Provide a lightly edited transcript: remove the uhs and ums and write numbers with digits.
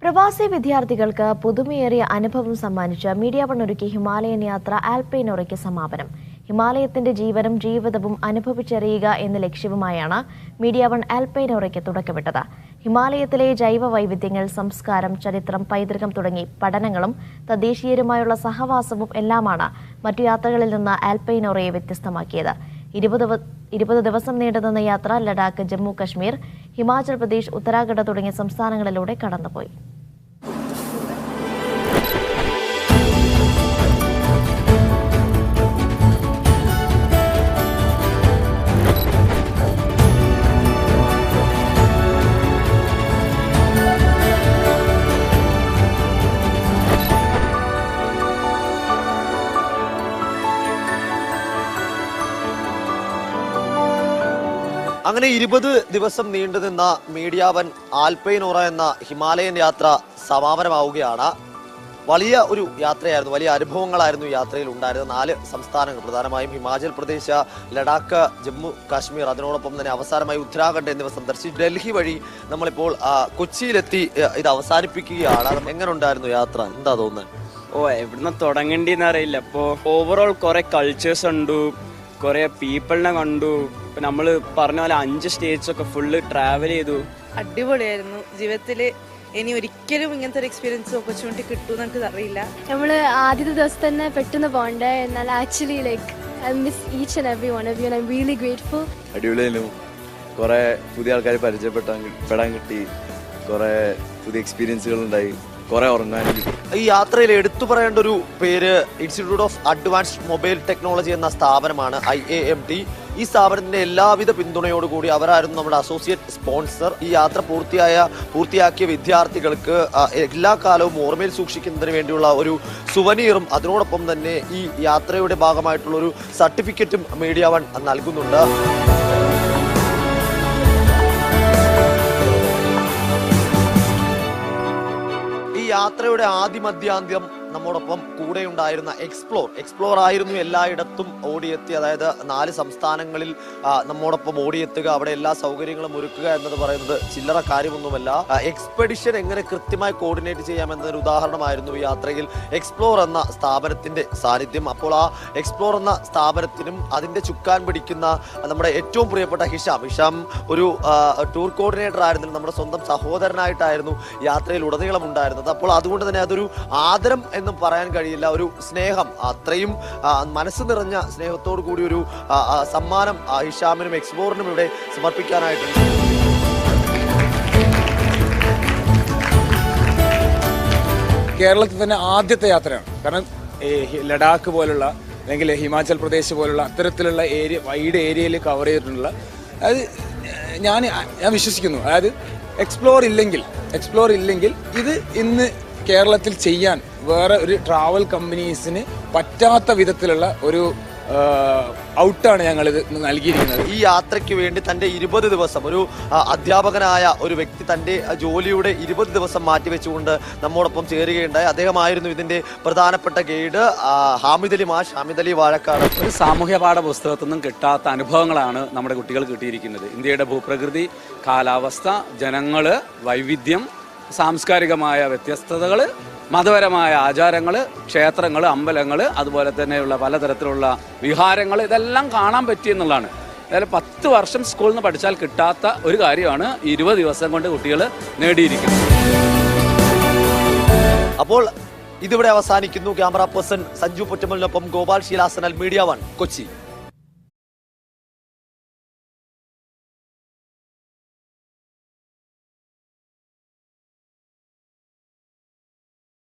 പ്രവാസി വിദ്യാർത്ഥികൾക്ക് പുതുമയേറിയ അനുഭവം സമ്മാനിച്ച മീഡിയ വൺ ഒരുക്കി ഹിമാലയൻ യാത്ര ആൽപൈനോറയ്ക്ക് സമാപനം. ഹിമാലയത്തിന്റെ ജീവനും ജീവിതവും അനുഭവിച്ചറിയുക എന്ന ലക്ഷ്യവുമായാണ് മീഡിയ വൺ ആൽപൈനോറയ്ക്ക് തുടക്കമിട്ടത്. ഹിമാലയത്തിലെ ജൈവ വൈവിധ്യങ്ങൾ, സംസ്കാരം, ചരിത്രം, പൈതൃകം തുടങ്ങി പഠനങ്ങളും തദ്ദേശീയരുമായുള്ള സഹവാസവും എല്ലാമാണ് മറ്റു യാത്രകളിൽ നിന്ന് ആൽപൈനോറയെ വ്യത്യസ്തമാക്കിയത്. 20 ദിവസം നീണ്ടുനിന്ന യാത്ര ലഡാക്ക്, ജമ്മു കശ്മീർ, ഹിമാചൽ പ്രദേശ്, ഉത്തരാഖണ്ഡ് തുടങ്ങിയ സംസ്ഥാനങ്ങളിലൂടെ കടന്നുപോയി. അങ്ങനെ 20 ദിവസം നീണ്ടുനിന്ന മീഡിയ വൺ ആൽപൈനോറ എന്ന ഹിമാലയൻ യാത്ര സമാപനമാവുകയാണ്. വലിയ ഒരു യാത്രയായിരുന്നു, വലിയ അനുഭവങ്ങളായിരുന്നു യാത്രയിൽ ഉണ്ടായിരുന്നത്. 4 സംസ്ഥാനങ്ങൾ, പ്രധാനമായും ഹിമാചൽ പ്രദേശ്, ലഡാക്ക്, ജമ്മു കാശ്മീർ, അതിനോടൊപ്പം തന്നെ അവസാനമായി ഉത്തരാഖണ്ഡ് എന്നിവ സന്ദർശിച്ച് ഡൽഹി വഴി നമ്മളിപ്പോൾ കൊച്ചിയിലെത്തി ഇത് അവസാനിപ്പിക്കുകയാണ്. എങ്ങനെ ഉണ്ടായിരുന്നു യാത്ര? എന്താ തോന്നുന്നത്? എവിടുന്ന് തുടങ്ങേണ്ടിന്ന് അറിയില്ല. ഇപ്പോൾ ഓവറോൾ കുറെ കൾച്ചേഴ്സ് ഉണ്ട്, കുറെ പീപ്പിളിനെ കണ്ടു. ഇപ്പൊ നമ്മള് പറഞ്ഞ പോലെ 5 സ്റ്റേറ്റ്സ് ഒക്കെ ഫുള്ള് ട്രാവൽ ചെയ്തു. അടിപൊളിയായിരുന്നു. ജീവിതത്തില് ഇനി ഒരിക്കലും ഇങ്ങനത്തെ ഒരു എക്സ്പീരിയൻസ് ഓപ്പർച്യൂണിറ്റി കിട്ടുമെന്ന് എനിക്ക് അറിയില്ല. നമ്മള് ആദ്യത്തെ ദിവസം തന്നെ പെട്ടെന്ന് പോകണ്ടേ, എന്നാൽ actually like I miss each and every one of you. I am really grateful. അടിപൊളിയായിരുന്നു. കുറെ പുതിയ ആൾക്കാരെ പരിചയപ്പെടാൻ കിട്ടി, കുറെ പുതിയ എക്സ്പീരിയൻസുകൾ ഉണ്ടായി, കുറെ ഉറങ്ങാനും. ഈ യാത്രയിൽ എടുത്തു പറയേണ്ട ഒരു പേര് institute of advanced mobile technology എന്ന സ്ഥാപനമാണ്, IAMT. ഈ സ്ഥാപനത്തിന്റെ എല്ലാവിധ പിന്തുണയോടുകൂടി അവരായിരുന്നു നമ്മുടെ അസോസിയേറ്റ് സ്പോൺസർ. ഈ യാത്ര പൂർത്തിയാക്കിയ വിദ്യാർത്ഥികൾക്ക് എല്ലാ കാലവും ഓർമ്മയിൽ സൂക്ഷിക്കുന്നതിന് വേണ്ടിയുള്ള ഒരു സുവനീറും അതിനോടൊപ്പം തന്നെ ഈ യാത്രയുടെ ഭാഗമായിട്ടുള്ള ഒരു സർട്ടിഫിക്കറ്റും മീഡിയ വൺ നൽകുന്നുണ്ട്. യാത്രയുടെ ആദ്യമധ്യാന്ത്യം നമ്മോടൊപ്പം കൂടെ ഉണ്ടായിരുന്ന എക്സ്പ്ലോർ ആയിരുന്നു എല്ലായിടത്തും ഓടിയെത്തി. അതായത് 4 സംസ്ഥാനങ്ങളിൽ നമ്മോടൊപ്പം ഓടിയെത്തുക, അവിടെ എല്ലാ സൗകര്യങ്ങളും ഒരുക്കുക എന്നത് പറയുന്നത് ചില്ലറ കാര്യമൊന്നുമല്ല. എക്സ്പെഡിഷൻ എങ്ങനെ കൃത്യമായി കോർഡിനേറ്റ് ചെയ്യാമെന്നൊരു ഉദാഹരണമായിരുന്നു ഈ യാത്രയിൽ എക്സ്പ്ലോർ എന്ന സ്ഥാപനത്തിന്റെ സാന്നിധ്യം. അപ്പോൾ ആ എക്സ്പ്ലോർ എന്ന സ്ഥാപനത്തിനും അതിന്റെ ചുക്കാൻ പിടിക്കുന്ന നമ്മുടെ ഏറ്റവും പ്രിയപ്പെട്ട ഹിഷാം ഒരു ടൂർ കോർഡിനേറ്റർ ആയിരുന്നു, നമ്മുടെ സ്വന്തം സഹോദരനായിട്ടായിരുന്നു യാത്രയിൽ ഉടനീളം ഉണ്ടായിരുന്നത്. അപ്പോൾ അതുകൊണ്ട് തന്നെ അതൊരു ആദരം എന്നും പറയാൻ കഴിയില്ല, ഒരു സ്നേഹം, അത്രയും മനസ്സ് നിറഞ്ഞ സ്നേഹത്തോടു കൂടി ഒരു സമ്മാനം ഹിഷാമിനും എക്സ്പ്ലോറിനും ഇവിടെ സമർപ്പിക്കാനായിട്ടുണ്ട്. കേരളത്തിൽ തന്നെ ആദ്യത്തെ യാത്രയാണ്. കാരണം ലഡാക്ക് പോലുള്ള അല്ലെങ്കിൽ ഹിമാചൽ പ്രദേശ് പോലുള്ള അത്തരത്തിലുള്ള വൈഡ് ഏരിയയിൽ കവർ ചെയ്തിട്ടുള്ള, അതായത് ഞാൻ വിശ്വസിക്കുന്നു, അതായത് എക്സ്പ്ലോർ ഇല്ലെങ്കിൽ ഇത് ഇന്ന് കേരളത്തിൽ ചെയ്യാൻ വേറെ ഒരു ട്രാവൽ കമ്പനീസിന് പറ്റാത്ത വിധത്തിലുള്ള ഒരു ഔട്ടാണ് ഞങ്ങളിത് നൽകിയിരിക്കുന്നത്. ഈ യാത്രയ്ക്ക് വേണ്ടി തൻ്റെ 20 ദിവസം, ഒരു അധ്യാപകനായ ഒരു വ്യക്തി തൻ്റെ ജോലിയുടെ 20 ദിവസം മാറ്റിവെച്ചുകൊണ്ട് നമ്മോടൊപ്പം ചേരുകയുണ്ടായി. അദ്ദേഹമായിരുന്നു ഇതിൻ്റെ പ്രധാനപ്പെട്ട ഗൈഡ്, ഹാമിദ് അലി വാഴക്കാട്. ഒരു സാമൂഹ്യ പാഠ പുസ്തകത്തിൽ നിന്നും കിട്ടാത്ത അനുഭവങ്ങളാണ് നമ്മുടെ കുട്ടികൾ കിട്ടിയിരിക്കുന്നത്. ഇന്ത്യയുടെ ഭൂപ്രകൃതി, കാലാവസ്ഥ, ജനങ്ങള്, വൈവിധ്യം, സാംസ്കാരികമായ വ്യത്യസ്തതകൾ, മതപരമായ ആചാരങ്ങൾ, ക്ഷേത്രങ്ങൾ, അമ്പലങ്ങൾ, അതുപോലെ തന്നെയുള്ള പലതരത്തിലുള്ള വിഹാരങ്ങൾ, ഇതെല്ലാം കാണാൻ പറ്റിയെന്നുള്ളതാണ്. അതായത് 10 വർഷം സ്കൂളിൽ നിന്ന് പഠിച്ചാൽ കിട്ടാത്ത ഒരു കാര്യമാണ് 20 ദിവസം കൊണ്ട് കുട്ടികൾ നേടിയിരിക്കുന്നത്. അപ്പോൾ ഇതിവിടെ അവസാനിക്കുന്നു. ക്യാമറ പേഴ്സൺ സഞ്ജു പൊറ്റമലിനൊപ്പം ഗോപാൽ ശീലാസനൽ, മീഡിയ വൺ, കൊച്ചി.